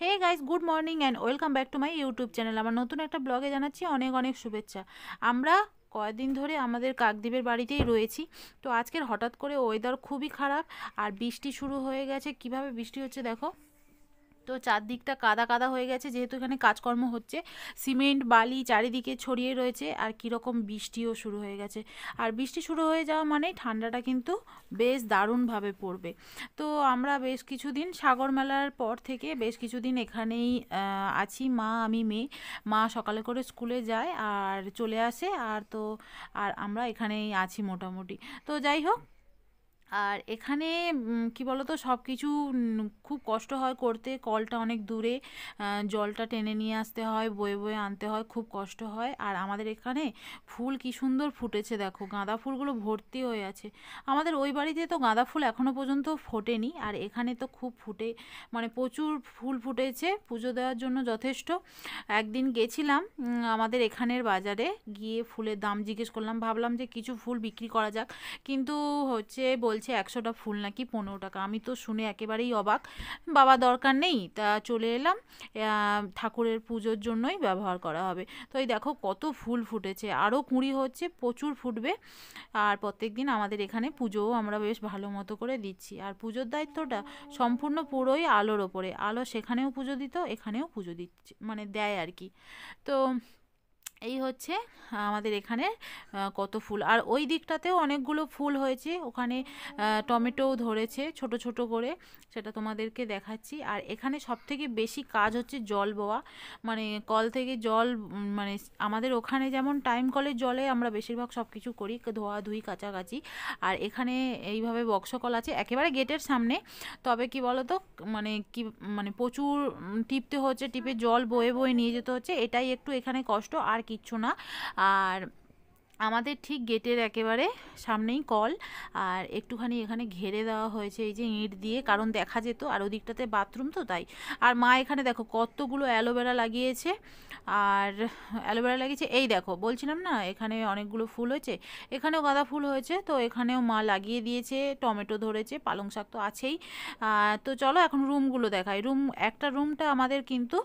Hey guys, good morning and welcome back to my YouTube channel. আমার নতুন একটা ব্লগে জানাচ্ছি অনেক অনেক শুভেচ্ছা। আমরা কয়েকদিন ধরে আমাদের কাকদ্বীপের বাড়িতেই রয়েছি। তো আজকের হঠাৎ করে ওয়েদার খুবই খারাপ আর বৃষ্টি শুরু হয়ে গেছে। কিভাবে বৃষ্টি হচ্ছে দেখো, তো চারদিকটা কাদা কাদা হয়ে গেছে, যেহেতু এখানে কাজকর্ম হচ্ছে। সিমেন্ট বালি চারিদিকে ছড়িয়ে রয়েছে আর কীরকম বৃষ্টিও শুরু হয়ে গেছে। আর বৃষ্টি শুরু হয়ে যাওয়া মানেই ঠান্ডাটা কিন্তু বেশ দারুণভাবে পড়বে। তো আমরা বেশ কিছুদিন সাগর মেলার পর থেকে বেশ কিছুদিন এখানেই আছি, মা আমি মেয়ে। মা সকালে করে স্কুলে যায় আর চলে আসে, আর আমরা এখানেই আছি মোটামুটি। তো যাই হোক, আর এখানে কি বলতো, সব কিছু খুব কষ্ট হয় করতে। কলটা অনেক দূরে, জলটা টেনে নিয়ে আসতে হয়, বয়ে বয়ে আনতে হয়, খুব কষ্ট হয়। আর আমাদের এখানে ফুল কি সুন্দর ফুটেছে দেখো, গাঁদা ফুলগুলো ভর্তি হয়ে আছে। আমাদের ওই বাড়িতে তো গাঁদা ফুল এখনও পর্যন্ত ফোটেনি, আর এখানে তো খুব ফুটে, মানে প্রচুর ফুল ফুটেছে পুজো দেওয়ার জন্য যথেষ্ট। একদিন গেছিলাম আমাদের এখানের বাজারে, গিয়ে ফুলের দাম জিজ্ঞেস করলাম, ভাবলাম যে কিছু ফুল বিক্রি করা যাক, কিন্তু বলছে 100টা ফুল নাকি 15 টাকা। আমি তো শুনে একেবারেই অবাক। বাবা দরকার নেই, তা চলে এলাম, ঠাকুরের পুজোর জন্যই ব্যবহার করা হবে। তো এই দেখো কত ফুল ফুটেছে, আরও কুঁড়ি হচ্ছে, প্রচুর ফুটবে। আর প্রত্যেক দিন আমাদের এখানে পুজোও আমরা বেশ ভালো মতো করে দিচ্ছি। আর পুজোর দায়িত্বটা সম্পূর্ণ পুরোই আলোর ওপরে। আলো সেখানেও পুজো দিত, এখানেও পুজো দিচ্ছে, মানে দেয় আর কি। তো এই হচ্ছে আমাদের এখানে কত ফুল। আর ওই দিকটাতেও অনেকগুলো ফুল হয়েছে, ওখানে টমেটোও ধরেছে ছোট ছোট করে, সেটা তোমাদেরকে দেখাচ্ছি। আর এখানে সবথেকে বেশি কাজ হচ্ছে জল বওয়া, মানে কল থেকে জল, মানে আমাদের ওখানে যেমন টাইম কলের জলে আমরা বেশিরভাগ সব কিছু করি, ধোয়াধুয়ি কাচাকাচি। আর এখানে এইভাবে বক্সকল আছে একেবারে গেটের সামনে। তবে কি বলতো, মানে প্রচুর টিপতে হচ্ছে, টিপে জল বয়ে বয়ে নিয়ে যেতে হচ্ছে, এটাই একটু এখানে কষ্ট, আর কিচ্ছু না। আর আমাদের ঠিক গেটের একেবারে সামনেই কল, আর একটুখানি এখানে ঘেরে দেওয়া হয়েছে এই যে ইঁট দিয়ে, কারণ দেখা যেত, আর ওদিকটাতে বাথরুম তো তাই। আর মা এখানে দেখো কতগুলো অ্যালোভেরা লাগিয়েছে, আর অ্যালোভেরা লাগিয়েছে, এই দেখো বলছিলাম না এখানে অনেকগুলো ফুল হয়েছে, এখানেও গাঁদা ফুল হয়েছে, তো এখানেও মা লাগিয়ে দিয়েছে। টমেটো ধরেছে, পালং শাক তো আছেই। তো চলো এখন রুমগুলো দেখাই। একটা রুমটা আমাদের কিন্তু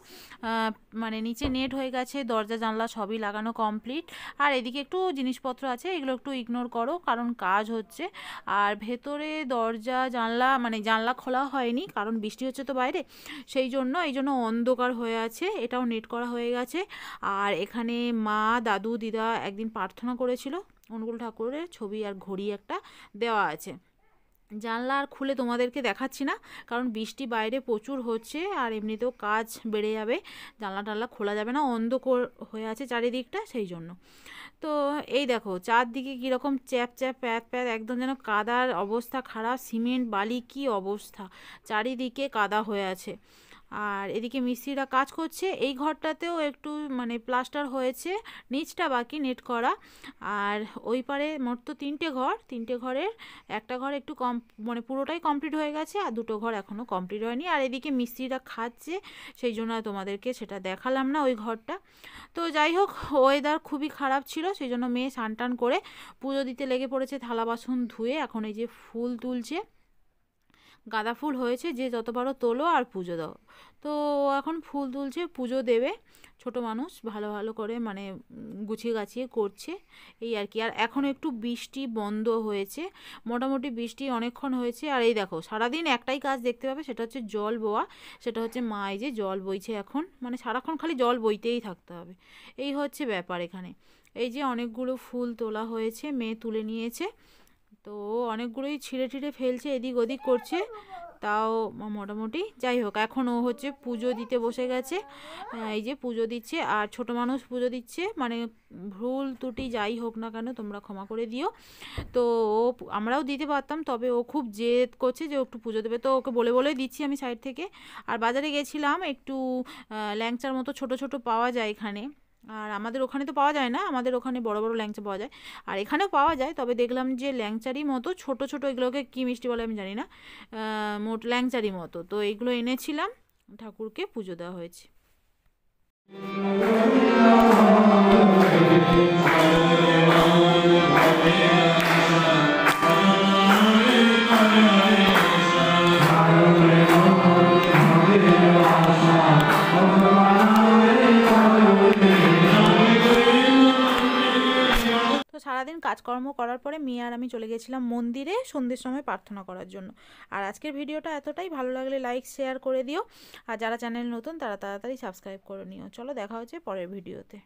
মানে নিচে নেট হয়ে গেছে, দরজা জানলা সবই লাগানো কমপ্লিট। আর এদিকে একটু জিনিসপত্র আছে, এগুলো একটু ইগনোর করো কারণ কাজ হচ্ছে। আর ভেতরে দরজা জানলা, মানে জানলা খোলা হয়নি কারণ বৃষ্টি হচ্ছে তো বাইরে, এই জন্য অন্ধকার হয়ে আছে, এটাও নেট করা হয়ে গেছে। আর এখানে মা দাদু দিদা একদিন প্রার্থনা করেছিল, অনুকূল ঠাকুরের ছবি আর ঘড়ি একটা দেওয়া আছে। জানলা আর খুলে তোমাদেরকে দেখাচ্ছি না, কারণ বৃষ্টি বাইরে প্রচুর হচ্ছে, আর এমনিতেও কাজ বেড়ে যাবে, জানলা টানলা খোলা যাবে না, অন্ধকার হয়ে আছে চারিদিকটা, সেই জন্য। তো এই দেখো চারদিকে কীরকম চ্যাপ চ্যাপ প্যাত প্যাত, একদম যেন কাদার অবস্থা খারাপ, সিমেন্ট বালি কী অবস্থা, চারিদিকে কাদা হয়ে আছে। আর এদিকে মিস্ত্রিরা কাজ করছে, এই ঘরটাতেও একটু মানে প্লাস্টার হয়েছে, নিচটা বাকি নেট করা। আর ওই পারে মোট তো তিনটে ঘরের একটা ঘর একটু মানে পুরোটাই কমপ্লিট হয়ে গেছে, আর দুটো ঘর এখনও কমপ্লিট হয়নি। আর এদিকে মিস্ত্রিরা খাচ্ছে, সেই জন্য তোমাদেরকে সেটা দেখালাম না ওই ঘরটা। তো যাই হোক, ওয়েদার খুবই খারাপ ছিল, সেই জন্য মেয়ে স্নান টান করে পুজো দিতে লেগে পড়েছে, থালা বাসন ধুয়ে এখন এই যে ফুল তুলছে। গাঁদা ফুল হয়েছে, যে যত পারো তোলো আর পুজো দাও। তো এখন ফুল তুলছে, পুজো দেবে, ছোট মানুষ ভালো ভালো করে মানে গুছিয়ে গাছিয়ে করছে, এই আর কি। আর এখন একটু বৃষ্টি বন্ধ হয়েছে, মোটামুটি বৃষ্টি অনেকক্ষণ হয়েছে। আর এই দেখো সারাদিন একটাই কাজ দেখতে পাবে, সেটা হচ্ছে জল বোয়া, সেটা হচ্ছে মা এই যে জল বইছে এখন, মানে সারাক্ষণ খালি জল বইতেই থাকতে হবে, এই হচ্ছে ব্যাপার এখানে। এই যে অনেকগুলো ফুল তোলা হয়েছে, মেয়ে তুলে নিয়েছে, তো অনেকগুলোই ছিঁড়ে ছিঁড়ে ফেলছে, এদিক ওদিক করছে, তাও মোটামুটি। যাই হোক, এখন ও হচ্ছে পুজো দিতে বসে গেছে, এই যে পুজো দিচ্ছে, আর ছোট মানুষ পুজো দিচ্ছে, মানে ভুল ত্রুটি যাই হোক না কেন তোমরা ক্ষমা করে দিও। তো আমরাও দিতে পারতাম, তবে ও খুব জেদ করছে যে ও একটু পুজো দেবে, তো ওকে বলে বলে দিচ্ছি আমি সাইড থেকে। আর বাজারে গেছিলাম একটু, ল্যাংচার মতো ছোট ছোট পাওয়া যায় এখানে, আর আমাদের ওখানে তো পাওয়া যায় না, আমাদের ওখানে বড় বড় ল্যাংচা পাওয়া যায়, আর এখানেও পাওয়া যায়, তবে দেখলাম যে ল্যাংচারই মতো ছোট ছোট, এগুলোকে কী মিষ্টি বলে আমি জানি না, মোট ল্যাংচারই মতো। তো এইগুলো এনেছিলাম, ঠাকুরকে পুজো দেওয়া হয়েছে। কাজকর্ম করার পরে মিয়া আর আমি চলে গেছিলাম মন্দিরে সন্ধ্যের সময় প্রার্থনা করার জন্য। আর আজকের ভিডিওটা এতটাই, ভালো লাগলে লাইক শেয়ার করে দিও, আর যারা চ্যানেল নতুন তারা তাড়াতাড়ি সাবস্ক্রাইব করে নিও। চলো দেখা হচ্ছে পরের ভিডিওতে।